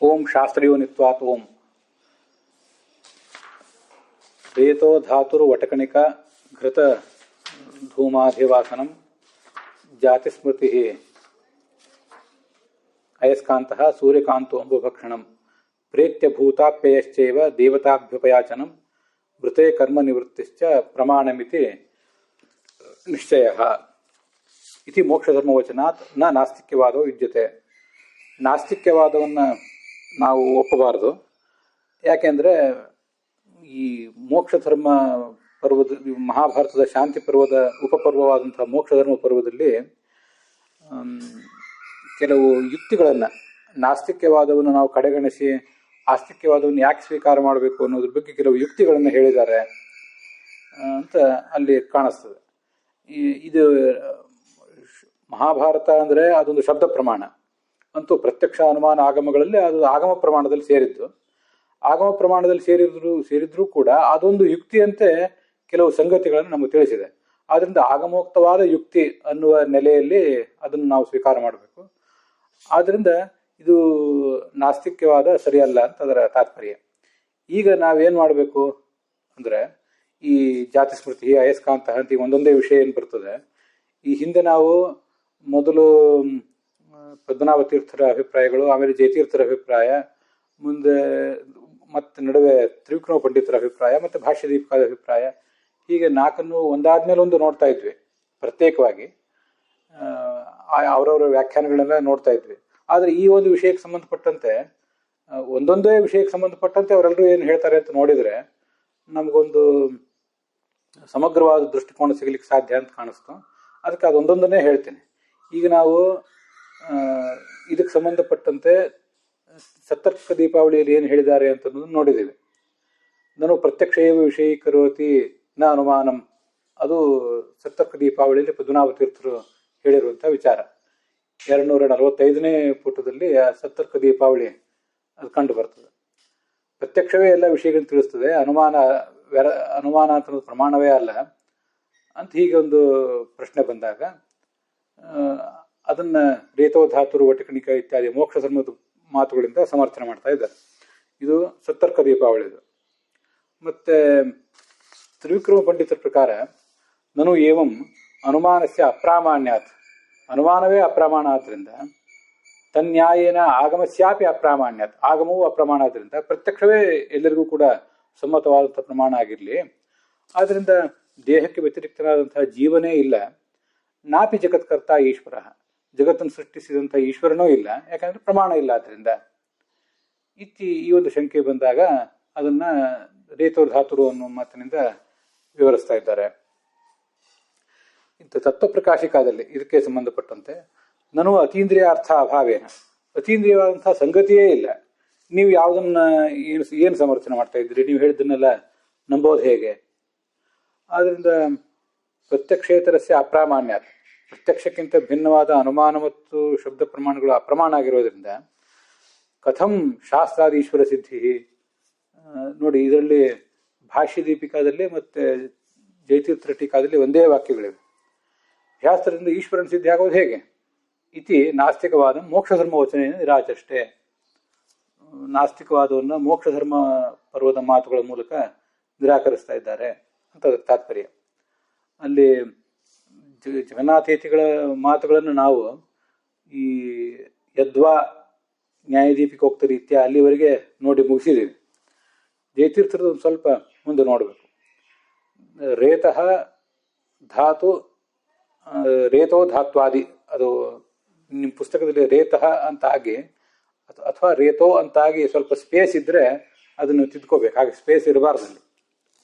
ಓಂ ಶಾಸ್ತ್ರಯೋನಿತ್ವಾತ್ ಓಂ ರೇತೋ ಧಾತುರು ವಟಕಣಿಕ ಘೃತ ಧೂಮಾಧಿವಾಸನಂ ಜಾತಿಸ್ಮೃತಿ ಅಯಸ್ಕಾಂತಃ ಸೂರ್ಯಕಾಂತೋ ಅಂಬುಭಕ್ಷಣಂ ಪ್ರೇತ್ಯ ಭೂತಾಪ್ಯಯಶ್ಚೈವ ದೇವತಾಭ್ಯುಪಯಾಚನಂ ಮೃತೆ ಕರ್ಮ ನಿವೃತ್ತಿಶ್ಚ ಪ್ರಮಾಣಮಿತಿ ನಿಶ್ಚಯಃ ಇತಿ ಮೋಕ್ಷಧರ್ಮವಚನಾತ್ ನ ನಾಸ್ತಿಕ್ಯವಾದೋ ಯುಜ್ಯತೆ. ನಾಸ್ತಿಕ್ಯವಾದವನ್ನು ನಾವು ಒಪ್ಪಬಾರದು. ಯಾಕೆಂದರೆ ಈ ಮೋಕ್ಷಧರ್ಮ ಪರ್ವದ ಮಹಾಭಾರತದ ಶಾಂತಿ ಪರ್ವದ ಉಪಪರ್ವವಾದಂತಹ ಮೋಕ್ಷಧರ್ಮ ಪರ್ವದಲ್ಲಿ ಕೆಲವು ಯುಕ್ತಿಗಳನ್ನು, ನಾಸ್ತಿಕ್ಯವಾದವನ್ನು ನಾವು ಕಡೆಗಣಿಸಿ ಆಸ್ತಿಕ್ಯವಾದವನ್ನು ಯಾಕೆ ಸ್ವೀಕಾರ ಮಾಡಬೇಕು ಅನ್ನೋದ್ರ ಬಗ್ಗೆ ಕೆಲವು ಯುಕ್ತಿಗಳನ್ನು ಹೇಳಿದ್ದಾರೆ ಅಂತ ಅಲ್ಲಿ ಕಾಣಿಸ್ತದೆ. ಇದು ಮಹಾಭಾರತ ಅಂದರೆ ಅದೊಂದು ಶಬ್ದ ಪ್ರಮಾಣ, ಅಂತೂ ಪ್ರತ್ಯಕ್ಷ ಅನುಮಾನ ಆಗಮಗಳಲ್ಲಿ ಅದು ಆಗಮ ಪ್ರಮಾಣದಲ್ಲಿ ಸೇರಿದ್ದು. ಆಗಮ ಪ್ರಮಾಣದಲ್ಲಿ ಸೇರಿದ್ರೂ ಕೂಡ ಅದೊಂದು ಯುಕ್ತಿಯಂತೆ ಕೆಲವು ಸಂಗತಿಗಳನ್ನು ನಮಗೆ ತಿಳಿಸಿದೆ. ಆದ್ದರಿಂದ ಆಗಮೋಕ್ತವಾದ ಯುಕ್ತಿ ಅನ್ನುವ ನೆಲೆಯಲ್ಲಿ ಅದನ್ನು ನಾವು ಸ್ವೀಕಾರ ಮಾಡಬೇಕು. ಆದ್ದರಿಂದ ಇದು ನಾಸ್ತಿಕ್ಯವಾದ ಸರಿಯಲ್ಲ ಅಂತ ಅದರ ತಾತ್ಪರ್ಯ. ಈಗ ನಾವೇನು ಮಾಡಬೇಕು ಅಂದರೆ, ಈ ಜಾತಿ ಸ್ಮೃತಿ ಅಯಸ್ಕಾಂತ ಅಂತ ಒಂದೊಂದೇ ವಿಷಯ ಏನು ಬರ್ತದೆ, ಈ ಹಿಂದೆ ನಾವು ಮೊದಲು ಪದ್ಮನಾಭ ತೀರ್ಥರ ಅಭಿಪ್ರಾಯಗಳು, ಆಮೇಲೆ ಜಯತೀರ್ಥರ ಅಭಿಪ್ರಾಯ, ಮುಂದೆ ಮತ್ತೆ ನಡುವೆ ತ್ರಿವಿಕ್ರಮ ಪಂಡಿತರ ಅಭಿಪ್ರಾಯ, ಮತ್ತು ಭಾಷ್ಯ ದೀಪಿಕಾದ ಅಭಿಪ್ರಾಯ, ಹೀಗೆ ನಾಲ್ಕನ್ನು ಒಂದಾದ್ಮೇಲೆ ಒಂದು ನೋಡ್ತಾ ಇದ್ವಿ. ಪ್ರತ್ಯೇಕವಾಗಿ ಅವರವರ ವ್ಯಾಖ್ಯಾನಗಳೆಲ್ಲ ನೋಡ್ತಾ ಇದ್ವಿ. ಆದರೆ ಈ ಒಂದು ವಿಷಯಕ್ಕೆ ಸಂಬಂಧಪಟ್ಟಂತೆ, ಒಂದೊಂದೇ ವಿಷಯಕ್ಕೆ ಸಂಬಂಧಪಟ್ಟಂತೆ ಅವರೆಲ್ಲರೂ ಏನು ಹೇಳ್ತಾರೆ ಅಂತ ನೋಡಿದರೆ ನಮಗೊಂದು ಸಮಗ್ರವಾದ ದೃಷ್ಟಿಕೋನ ಸಿಗಲಿಕ್ಕೆ ಸಾಧ್ಯ ಅಂತ ಕಾಣಿಸ್ತು. ಅದಕ್ಕೆ ಅದೊಂದೊಂದನ್ನೇ ಹೇಳ್ತೀನಿ. ಈಗ ನಾವು ಇದಕ್ಕೆ ಸಂಬಂಧಪಟ್ಟಂತೆ ಸತ್ತರ್ಕ ದೀಪಾವಳಿಯಲ್ಲಿ ಏನು ಹೇಳಿದ್ದಾರೆ ಅಂತನ್ನೋದು ನೋಡಿದ್ದೀವಿ. ನಾನು ಪ್ರತ್ಯಕ್ಷ ಏವ ವಿಷಯೀಕರೋತಿ ನ ಅನುಮಾನಂ, ಅದು ಸತ್ತರ್ಕ ದೀಪಾವಳಿಯಲ್ಲಿ ಪದ್ಮನಾಭ ತೀರ್ಥರು ಹೇಳಿರುವಂಥ ವಿಚಾರ. 245ನೇ ಪುಟದಲ್ಲಿ ಆ ಸತ್ತರ್ಕ ದೀಪಾವಳಿ ಅದು ಕಂಡು ಬರ್ತದೆ. ಪ್ರತ್ಯಕ್ಷವೇ ಎಲ್ಲ ವಿಷಯಗಳನ್ನು ತಿಳಿಸ್ತದೆ, ಅನುಮಾನ ಅಂತ ಪ್ರಮಾಣವೇ ಅಲ್ಲ ಅಂತ ಹೀಗೆ ಒಂದು ಪ್ರಶ್ನೆ ಬಂದಾಗ ಅದನ್ನು ರೇತೋ ಧಾತುರು ವಟಕಣಿಕ ಇತ್ಯಾದಿ ಮೋಕ್ಷ ಧರ್ಮದ ಮಾತುಗಳಿಂದ ಸಮರ್ಥನೆ ಮಾಡ್ತಾ ಇದ್ದಾರೆ. ಇದು ಸತ್ತರ್ಕ ದೀಪಾವಳಿದು. ಮತ್ತು ತ್ರಿವಿಕ್ರಮ ಪಂಡಿತರ ಪ್ರಕಾರ ನನು ಏವಂ ಅನುಮಾನಸ್ಯ ಅಪ್ರಾಮಾಣ್ಯಾತ್, ಅನುಮಾನವೇ ಅಪ್ರಮಾಣ ಆದ್ದರಿಂದ ತನ್ಯಾಯೇನ ಆಗಮಸ್ಯಾಪಿ ಅಪ್ರಾಮಾಣ್ಯಾತ್, ಆಗಮವೂ ಅಪ್ರಮಾಣ ಆದ್ದರಿಂದ ಪ್ರತ್ಯಕ್ಷವೇ ಎಲ್ಲರಿಗೂ ಕೂಡ ಸಮ್ಮತವಾದಂಥ ಪ್ರಮಾಣ ಆಗಿರಲಿ. ಆದ್ದರಿಂದ ದೇಹಕ್ಕೆ ವ್ಯತಿರಿಕ್ತನಾದಂತಹ ಜೀವನೇ ಇಲ್ಲ. ನಾಪಿ ಜಗತ್ಕರ್ತ ಈಶ್ವರ, ಜಗತ್ತನ್ನು ಸೃಷ್ಟಿಸಿದಂಥ ಈಶ್ವರನೂ ಇಲ್ಲ, ಯಾಕಂದರೆ ಪ್ರಮಾಣ ಇಲ್ಲ. ಆದ್ದರಿಂದ ಈ ಒಂದು ಶಂಕೆ ಬಂದಾಗ ಅದನ್ನು ರೇತೋ ಧಾತುರು ಅನ್ನೋ ಮಾತಿನಿಂದ ವಿವರಿಸ್ತಾ ಇದ್ದಾರೆ. ಇಂಥ ತತ್ವಪ್ರಕಾಶಿಕಾದಲ್ಲಿ ಇದಕ್ಕೆ ಸಂಬಂಧಪಟ್ಟಂತೆ ನಾನು ಅತೀಂದ್ರಿಯ ಅರ್ಥ ಅಭಾವೇನ, ಅತೀಂದ್ರಿಯವಾದಂಥ ಸಂಗತಿಯೇ ಇಲ್ಲ, ನೀವು ಯಾವುದನ್ನು ಏನು ಸಮರ್ಥನೆ ಮಾಡ್ತಾ ಇದ್ದೀರಿ, ನೀವು ಹೇಳಿದ್ದನ್ನೆಲ್ಲ ನಂಬೋದು ಹೇಗೆ? ಆದ್ದರಿಂದ ಪ್ರತ್ಯಕ್ಷೇತರಸ್ಯ ಅಪ್ರಾಮಾಣ್ಯ, ಪ್ರತ್ಯಕ್ಷಕ್ಕಿಂತ ಭಿನ್ನವಾದ ಅನುಮಾನ ಮತ್ತು ಶಬ್ದ ಪ್ರಮಾಣಗಳು ಅಪ್ರಮಾಣ ಆಗಿರೋದ್ರಿಂದ ಕಥಂ ಶಾಸ್ತ್ರಾದೀಶ್ವರ ಸಿದ್ಧಿ. ನೋಡಿ, ಇದರಲ್ಲಿ ಭಾಷ್ಯ ದೀಪಿಕಾದಲ್ಲಿ ಮತ್ತು ಜಯತೀರ್ಥ ಟೀಕಾದಲ್ಲಿ ಒಂದೇ ವಾಕ್ಯಗಳಿವೆ. ಶಾಸ್ತ್ರದಿಂದ ಈಶ್ವರನ ಸಿದ್ಧಿ ಆಗೋದು ಹೇಗೆ? ಇತಿ ನಾಸ್ತಿಕವಾದ ಮೋಕ್ಷಧರ್ಮ ವಚನ ನಿರಾಚಷ್ಟೇ. ನಾಸ್ತಿಕವಾದವನ್ನು ಮೋಕ್ಷಧರ್ಮ ಪರ್ವದ ಮಾತುಗಳ ಮೂಲಕ ನಿರಾಕರಿಸ್ತಾ ಇದ್ದಾರೆ ಅಂತ ಅದರ ತಾತ್ಪರ್ಯ. ಅಲ್ಲಿ ಜಗನ್ನಾಥೇತಿಗಳ ಮಾತುಗಳನ್ನು ನಾವು ಈ ಯದ್ವಾ ನ್ಯಾಯದೀಪಿಕೋಕ್ತ ರೀತ್ಯ ಅಲ್ಲಿವರೆಗೆ ನೋಡಿ ಮುಗಿಸಿದ್ದೀವಿ. ಜಯತೀರ್ಥರದ್ದು ಒಂದು ಸ್ವಲ್ಪ ಮುಂದೆ ನೋಡಬೇಕು. ರೇತೋ ಧಾತ್ವಾದಿ, ಅದು ನಿಮ್ಮ ಪುಸ್ತಕದಲ್ಲಿ ರೇತಃ ಅಂತಾಗಿ ಅಥವಾ ರೇತೋ ಅಂತಾಗಿ ಸ್ವಲ್ಪ ಸ್ಪೇಸ್ ಇದ್ದರೆ ಅದನ್ನು ತಿದ್ಕೋಬೇಕು. ಹಾಗೆ ಸ್ಪೇಸ್ ಇರಬಾರ್ದಲ್ಲಿ,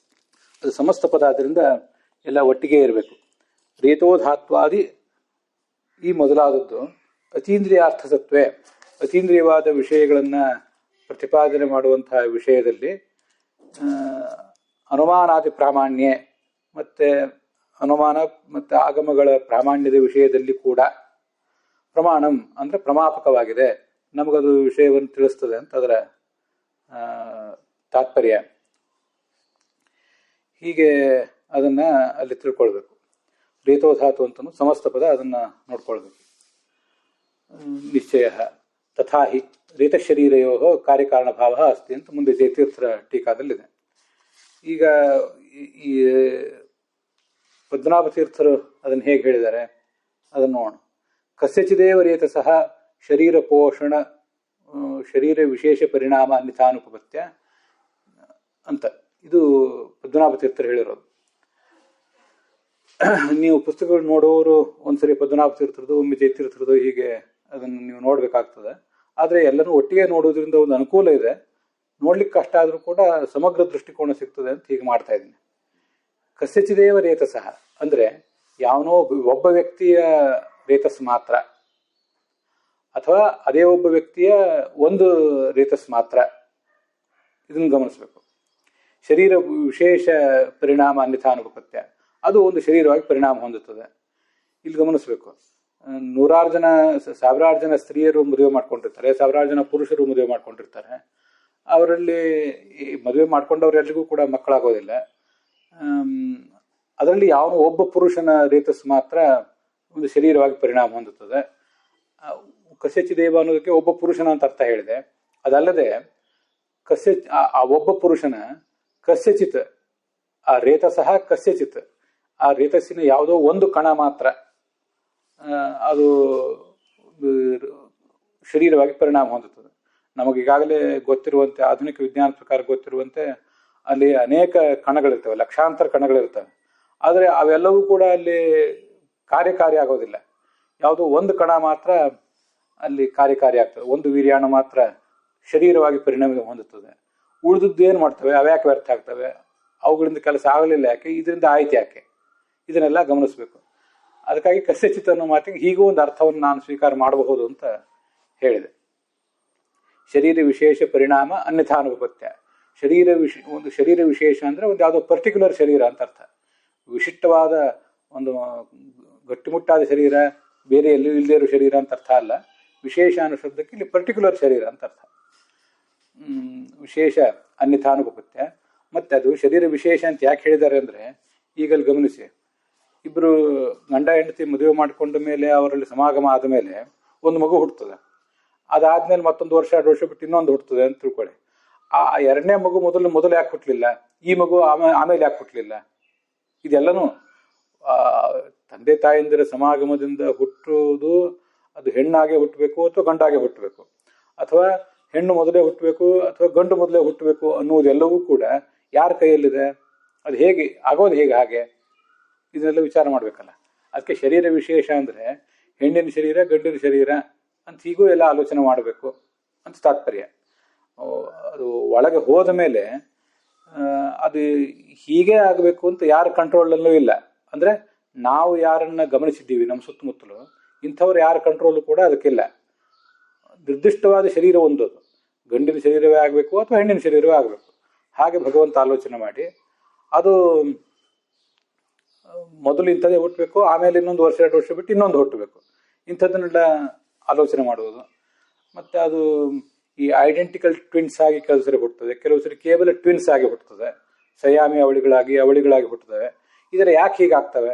ಅದು ಸಮಸ್ತ ಪದ ಆದ್ದರಿಂದ ಎಲ್ಲ ಒಟ್ಟಿಗೆ ಇರಬೇಕು. ರೇತೋ ಧಾತ್ವಾದಿ ಈ ಮೊದಲಾದದ್ದು ಅತೀಂದ್ರಿಯಾರ್ಥಸತ್ವೇ, ಅತೀಂದ್ರಿಯವಾದ ವಿಷಯಗಳನ್ನು ಪ್ರತಿಪಾದನೆ ಮಾಡುವಂತಹ ವಿಷಯದಲ್ಲಿ ಅನುಮಾನಾದಿ ಪ್ರಾಮಾಣ್ಯ ಮತ್ತು ಅನುಮಾನ ಮತ್ತು ಆಗಮಗಳ ಪ್ರಾಮಾಣ್ಯದ ವಿಷಯದಲ್ಲಿ ಕೂಡ ಪ್ರಮಾಣಂ ಅಂದರೆ ಪ್ರಮಾಪಕವಾಗಿದೆ, ನಮಗದು ವಿಷಯವನ್ನು ತಿಳಿಸ್ತದೆ ಅಂತ ಅದರ ತಾತ್ಪರ್ಯ. ಹೀಗೆ ಅದನ್ನು ಅಲ್ಲಿ ತಿಳ್ಕೊಳ್ಬೇಕು. ರೇತೋಧಾತು ಅಂತಲೂ ಸಮಸ್ತ ಪದ ಅದನ್ನು ನೋಡ್ಕೊಳ್ಬೇಕು. ನಿಶ್ಚಯ ತಥಾ ಹಿ ರೇತಶರೀರಯೋ ಕಾರ್ಯಕಾರಣಭಾವ ಅಸ್ತಿ ಅಂತ ಮುಂದೆ ಜಯತೀರ್ಥರ ಟೀಕಾದಲ್ಲಿದೆ. ಈಗ ಈ ಪದ್ಮನಾಭ ತೀರ್ಥರು ಅದನ್ನು ಹೇಗೆ ಹೇಳಿದ್ದಾರೆ ಅದನ್ನು ನೋಡೋಣ. ಕಸ್ಯಚಿದೇವ ರೇತಸಃ ಶರೀರ ಪೋಷಣ ಶರೀರ ವಿಶೇಷ ಪರಿಣಾಮ ಅನ್ಯಥಾನುಪಪತ್ಯ ಅಂತ ಇದು ಪದ್ಮನಾಭ ತೀರ್ಥರು ಹೇಳಿರೋದು. ನೀವು ಪುಸ್ತಕಗಳು ನೋಡೋರು ಒಂದ್ಸರಿ ಪದ್ಮನಾಭ ತೀರ್ಥರದು ಒಮ್ಮೆ ಜಯತೀರ್ಥರದು ಹೀಗೆ ಅದನ್ನು ನೀವು ನೋಡ್ಬೇಕಾಗ್ತದೆ. ಆದರೆ ಎಲ್ಲನೂ ಒಟ್ಟಿಗೆ ನೋಡೋದ್ರಿಂದ ಒಂದು ಅನುಕೂಲ ಇದೆ, ನೋಡ್ಲಿಕ್ಕೆ ಕಷ್ಟ ಆದರೂ ಕೂಡ ಸಮಗ್ರ ದೃಷ್ಟಿಕೋನ ಸಿಗ್ತದೆ ಅಂತ ಹೀಗೆ ಮಾಡ್ತಾ ಇದ್ದೀನಿ. ಕಸ್ಯಚಿದೇವ ರೇತಸಃ ಅಂದರೆ ಯಾವನೋ ಒಬ್ಬ ವ್ಯಕ್ತಿಯ ರೇತಸ್ ಮಾತ್ರ, ಅಥವಾ ಅದೇ ಒಬ್ಬ ವ್ಯಕ್ತಿಯ ಒಂದು ರೇತಸ್ ಮಾತ್ರ, ಇದನ್ನು ಗಮನಿಸಬೇಕು. ಶರೀರ ವಿಶೇಷ ಪರಿಣಾಮ ಅನ್ಯಥಾನುಪಪತ್ಯ, ಅದು ಒಂದು ಶರೀರವಾಗಿ ಪರಿಣಾಮ ಹೊಂದುತ್ತದೆ. ಇಲ್ಲಿ ಗಮನಿಸಬೇಕು, ನೂರಾರು ಜನ ಸಾವಿರಾರು ಜನ ಸ್ತ್ರೀಯರು ಮದುವೆ ಮಾಡ್ಕೊಂಡಿರ್ತಾರೆ, ಸಾವಿರಾರು ಜನ ಪುರುಷರು ಮದುವೆ ಮಾಡ್ಕೊಂಡಿರ್ತಾರೆ. ಅವರಲ್ಲಿ ಮದುವೆ ಮಾಡ್ಕೊಂಡವರೆಲ್ಲರಿಗೂ ಕೂಡ ಮಕ್ಕಳಾಗೋದಿಲ್ಲ. ಅದರಲ್ಲಿ ಯಾವ ಒಬ್ಬ ಪುರುಷನ ರೇತಸ್ ಮಾತ್ರ ಒಂದು ಶರೀರವಾಗಿ ಪರಿಣಾಮ ಹೊಂದುತ್ತದೆ. ಕಸ್ಯಚಿದೇವ ಅನ್ನೋದಕ್ಕೆ ಒಬ್ಬ ಪುರುಷನ ಅಂತ ಅರ್ಥ ಹೇಳಿದೆ. ಅದಲ್ಲದೆ ಆ ಒಬ್ಬ ಪುರುಷನ ಕಸ್ಯಚಿತ್ ಆ ರೇತಸಃ ಕಸ್ಯಚಿತ್ ಆ ರೇತಸ್ಸಿನ ಯಾವುದೋ ಒಂದು ಕಣ ಮಾತ್ರ ಅದು ಶರೀರವಾಗಿ ಪರಿಣಾಮ ಹೊಂದುತ್ತದೆ. ನಮಗೀಗಾಗಲೇ ಗೊತ್ತಿರುವಂತೆ, ಆಧುನಿಕ ವಿಜ್ಞಾನ ಪ್ರಕಾರ ಗೊತ್ತಿರುವಂತೆ, ಅಲ್ಲಿ ಅನೇಕ ಕಣಗಳಿರ್ತವೆ, ಲಕ್ಷಾಂತರ ಕಣಗಳಿರ್ತವೆ. ಆದರೆ ಅವೆಲ್ಲವೂ ಕೂಡ ಅಲ್ಲಿ ಕಾರ್ಯಕಾರಿ ಆಗೋದಿಲ್ಲ. ಯಾವುದೋ ಒಂದು ಕಣ ಮಾತ್ರ ಅಲ್ಲಿ ಕಾರ್ಯಕಾರಿ ಆಗ್ತದೆ, ಒಂದು ವೀರ್ಯಾಣು ಮಾತ್ರ ಶರೀರವಾಗಿ ಪರಿಣಾಮ ಹೊಂದುತ್ತದೆ. ಉಳಿದದ್ದು ಏನು ಮಾಡ್ತವೆ, ಅವ್ಯಾಕೆ ವ್ಯರ್ಥ ಆಗ್ತವೆ, ಅವುಗಳಿಂದ ಕೆಲಸ ಆಗಲಿಲ್ಲ ಯಾಕೆ, ಇದರಿಂದ ಆಯ್ತು ಯಾಕೆ, ಇದನ್ನೆಲ್ಲ ಗಮನಿಸಬೇಕು. ಅದಕ್ಕಾಗಿ ಕಸ್ಯಚಿತ್ ಅನ್ನೋ ಮಾತಿಗೆ ಹೀಗೂ ಒಂದು ಅರ್ಥವನ್ನು ನಾನು ಸ್ವೀಕಾರ ಮಾಡಬಹುದು ಅಂತ ಹೇಳಿದೆ. ಶರೀರ ವಿಶೇಷ ಪರಿಣಾಮ ಅನ್ಯಥಾನುಪಪತ್ಯ. ಒಂದು ಶರೀರ ವಿಶೇಷ ಅಂದರೆ ಒಂದು ಯಾವುದೋ ಪರ್ಟಿಕ್ಯುಲರ್ ಶರೀರ ಅಂತ ಅರ್ಥ. ವಿಶಿಷ್ಟವಾದ ಒಂದು ಗಟ್ಟಿಮುಟ್ಟಾದ ಶರೀರ, ಬೇರೆ ಎಲ್ಲೂ ಇಲ್ಲದೇ ಇರೋ ಶರೀರ ಅಂತ ಅರ್ಥ ಅಲ್ಲ. ವಿಶೇಷ ಅನ್ನೋ ಶಬ್ದಕ್ಕೆ ಇಲ್ಲಿ ಪರ್ಟಿಕ್ಯುಲರ್ ಶರೀರ ಅಂತ ಅರ್ಥ. ವಿಶೇಷ ಅನ್ಯಥಾನುಪಪತ್ಯ. ಮತ್ತೆ ಅದು ಶರೀರ ವಿಶೇಷ ಅಂತ ಯಾಕೆ ಹೇಳಿದ್ದಾರೆ ಅಂದರೆ, ಈಗಲ್ಲಿ ಗಮನಿಸಿ, ಇಬ್ಬರು ಗಂಡ ಹೆಂಡತಿ ಮದುವೆ ಮಾಡಿಕೊಂಡ ಮೇಲೆ ಅವರಲ್ಲಿ ಸಮಾಗಮ ಆದ ಮೇಲೆ ಒಂದು ಮಗು ಹುಟ್ಟುತ್ತದೆ. ಅದಾದ್ಮೇಲೆ ಮತ್ತೊಂದು ವರ್ಷ 2 ವರ್ಷ ಬಿಟ್ಟು ಇನ್ನೊಂದು ಹುಟ್ಟುತ್ತದೆ ಅಂತ ತಿಳ್ಕೊಳ್ಳಿ. ಆ ಎರಡನೇ ಮಗು ಮೊದಲು ಯಾಕೆ ಹುಟ್ಟಲಿಲ್ಲ, ಈ ಮಗು ಆಮೇಲೆ ಯಾಕೆ ಹುಟ್ಟಲಿಲ್ಲ? ಇದೆಲ್ಲನೂ ತಂದೆ ತಾಯಂದಿರ ಸಮಾಗಮದಿಂದ ಹುಟ್ಟುವುದು, ಅದು ಹೆಣ್ಣಾಗೆ ಹುಟ್ಟಬೇಕು ಅಥವಾ ಗಂಡಾಗೆ ಹುಟ್ಟಬೇಕು, ಅಥವಾ ಹೆಣ್ಣು ಮೊದಲೇ ಹುಟ್ಟಬೇಕು ಅಥವಾ ಗಂಡು ಮೊದಲೇ ಹುಟ್ಟಬೇಕು ಅನ್ನುವುದೆಲ್ಲವೂ ಕೂಡ ಯಾರ ಕೈಯಲ್ಲಿದೆ, ಅದು ಹೇಗೆ ಆಗೋದು, ಹೇಗೆ ಹಾಗೆ ಇದನ್ನೆಲ್ಲ ವಿಚಾರ ಮಾಡಬೇಕಲ್ಲ. ಅದಕ್ಕೆ ಶರೀರ ವಿಶೇಷ ಅಂದರೆ ಹೆಣ್ಣಿನ ಶರೀರ ಗಂಡಿನ ಶರೀರ ಅಂತ ಹೀಗೂ ಎಲ್ಲ ಆಲೋಚನೆ ಮಾಡಬೇಕು ಅಂತ ತಾತ್ಪರ್ಯ. ಅದು ಒಳಗೆ ಹೋದ ಮೇಲೆ ಅದು ಹೀಗೆ ಆಗಬೇಕು ಅಂತ ಯಾರ ಕಂಟ್ರೋಲಲ್ಲೂ ಇಲ್ಲ. ಅಂದರೆ ನಾವು ಯಾರನ್ನ ಗಮನಿಸಿದ್ದೀವಿ ನಮ್ಮ ಸುತ್ತಮುತ್ತಲು, ಇಂಥವ್ರು ಯಾರ ಕಂಟ್ರೋಲು ಕೂಡ ಅದಕ್ಕಿಲ್ಲ. ನಿರ್ದಿಷ್ಟವಾದ ಶರೀರ ಒಂದದು, ಗಂಡಿನ ಶರೀರವೇ ಆಗಬೇಕು ಅಥವಾ ಹೆಣ್ಣಿನ ಶರೀರವೇ ಆಗಬೇಕು, ಹಾಗೆ ಭಗವಂತ ಆಲೋಚನೆ ಮಾಡಿ ಅದು ಮೊದಲು ಇಂಥದ್ದೇ ಹುಟ್ಟಬೇಕು, ಆಮೇಲೆ ಇನ್ನೊಂದು ವರ್ಷ 2 ವರ್ಷ ಬಿಟ್ಟು ಇನ್ನೊಂದು ಹುಟ್ಟಬೇಕು, ಇಂಥದ್ದನ್ನೆಲ್ಲ ಆಲೋಚನೆ ಮಾಡುವುದು. ಮತ್ತು ಅದು ಈ ಐಡೆಂಟಿಕಲ್ ಟ್ವಿನ್ಸ್ ಆಗಿ ಕೆಲವು ಸರಿ ಹುಟ್ಟುತ್ತದೆ, ಕೆಲವು ಸರಿ ಕೇವಲ ಟ್ವಿನ್ಸ್ ಆಗಿ ಹುಟ್ಟುತ್ತದೆ, ಸಯಾಮಿ ಅವಳಿಗಳಾಗಿ ಹುಟ್ಟುತ್ತವೆ. ಇದರ ಯಾಕೆ ಹೀಗಾಗ್ತವೆ?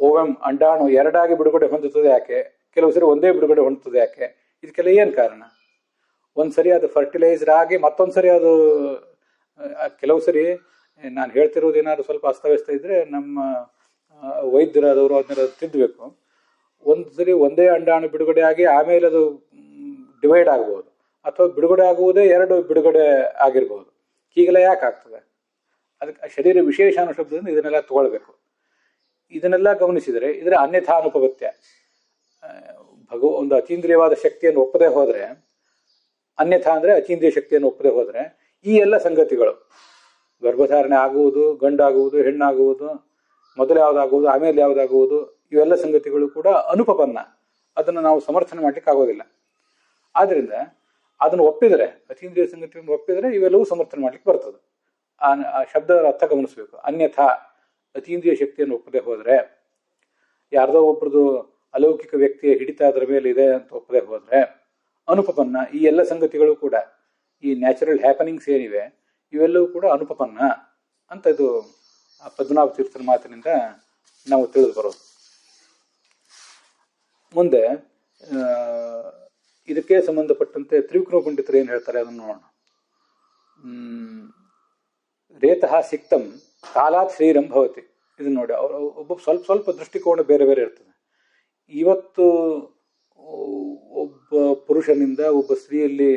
ಓವೆಂ ಅಂಡಾಣು ಎರಡಾಗಿ ಬಿಡುಗಡೆ ಹೊಂದುತ್ತದೆ ಯಾಕೆ, ಕೆಲವು ಸರಿ ಒಂದೇ ಬಿಡುಗಡೆ ಹೊಂದುತ್ತದೆ ಯಾಕೆ? ಇದಕ್ಕೆಲ್ಲ ಏನು ಕಾರಣ? ಒಂದ್ಸರಿ ಅದು ಫರ್ಟಿಲೈಸ್ಡ್ ಆಗಿ ಮತ್ತೊಂದು ಸರಿ ಅದು, ಕೆಲವು ಸರಿ ನಾನು ಹೇಳ್ತಿರೋದು ಏನಾದ್ರು ಸ್ವಲ್ಪ ಅಸ್ತವ್ಯಸ್ತ ಇದ್ರೆ ನಮ್ಮ ವೈದ್ಯರಾದವರು ಅದನ್ನೆಲ್ಲ ತಿದ್ದಬೇಕು. ಒಂದು ಸರಿ ಒಂದೇ ಅಂಡಾಣು ಬಿಡುಗಡೆ ಆಗಿ ಆಮೇಲೆ ಅದು ಡಿವೈಡ್ ಆಗ್ಬೋದು, ಅಥವಾ ಬಿಡುಗಡೆ ಆಗುವುದೇ 2 ಬಿಡುಗಡೆ ಆಗಿರ್ಬೋದು. ಹೀಗೆಲ್ಲ ಯಾಕೆ ಆಗ್ತದೆ? ಅದಕ್ಕೆ ಶರೀರ ವಿಶೇಷ ಅನ್ನೋ ಶಬ್ದದಿಂದ ಇದನ್ನೆಲ್ಲ ತಗೊಳ್ಬೇಕು. ಇದನ್ನೆಲ್ಲ ಗಮನಿಸಿದರೆ ಇದರ ಅನ್ಯಥಾನುಪಪತ್ಯ. ಒಂದು ಅತೀಂದ್ರಿಯವಾದ ಶಕ್ತಿಯನ್ನು ಒಪ್ಪದೆ ಹೋದರೆ, ಅನ್ಯಥಾ ಅಂದರೆ ಅತೀಂದ್ರಿಯ ಶಕ್ತಿಯನ್ನು ಒಪ್ಪದೆ ಹೋದರೆ, ಈ ಎಲ್ಲ ಸಂಗತಿಗಳು, ಗರ್ಭಧಾರಣೆ ಆಗುವುದು, ಗಂಡಾಗುವುದು, ಹೆಣ್ಣಾಗುವುದು, ಮೊದಲು ಯಾವುದಾಗುವುದು, ಆಮೇಲೆ ಯಾವುದಾಗುವುದು, ಇವೆಲ್ಲ ಸಂಗತಿಗಳು ಕೂಡ ಅನುಪಪನ್ನ, ಅದನ್ನು ನಾವು ಸಮರ್ಥನೆ ಮಾಡ್ಲಿಕ್ಕೆ ಆಗೋದಿಲ್ಲ. ಆದ್ರಿಂದ ಅದನ್ನು ಒಪ್ಪಿದರೆ, ಅತೀಂದ್ರಿಯ ಸಂಗತಿಯನ್ನು ಒಪ್ಪಿದರೆ ಇವೆಲ್ಲವೂ ಸಮರ್ಥನೆ ಮಾಡ್ಲಿಕ್ಕೆ ಬರ್ತದೆ. ಆ ಶಬ್ದದ ಅರ್ಥ ಗಮನಿಸಬೇಕು. ಅನ್ಯಥಾ ಅತೀಂದ್ರಿಯ ಶಕ್ತಿಯನ್ನು ಒಪ್ಪದೆ ಹೋದರೆ, ಯಾರ್ದೋ ಒಬ್ರದ್ದು ಅಲೌಕಿಕ ವ್ಯಕ್ತಿಯ ಹಿಡಿತ ಅದರ ಮೇಲೆ ಇದೆ ಅಂತ ಒಪ್ಪದೆ ಹೋದರೆ ಅನುಪಪನ್ನ. ಈ ಎಲ್ಲ ಸಂಗತಿಗಳು ಕೂಡ, ಈ ನ್ಯಾಚುರಲ್ ಹ್ಯಾಪನಿಂಗ್ಸ್ ಏನಿವೆ ಇವೆಲ್ಲವೂ ಕೂಡ ಅನುಪಪನ್ನ ಅಂತ ಇದು ಪದ್ಮನಾಭ ತೀರ್ಥರ ಮಾತಿನಿಂದ ನಾವು ತಿಳಿದು ಬರೋದು. ಮುಂದೆ ಇದಕ್ಕೆ ಸಂಬಂಧಪಟ್ಟಂತೆ ತ್ರಿವಿಕ್ರಮ ಪಂಡಿತರು ಏನು ಹೇಳ್ತಾರೆ ಅದನ್ನು ನೋಡೋಣ. ರೇತಃ ಸಿಕ್ತಂ ಕಾಲಾತ್ ಶ್ರೀರಂ ಭವತಿ. ಇದು ನೋಡಿ, ಒಬ್ಬ ಸ್ವಲ್ಪ ಸ್ವಲ್ಪ ದೃಷ್ಟಿಕೋನ ಬೇರೆ ಬೇರೆ ಇರ್ತದೆ. ಇವತ್ತು ಒಬ್ಬ ಪುರುಷನಿಂದ ಒಬ್ಬ ಸ್ತ್ರೀಯಲ್ಲಿ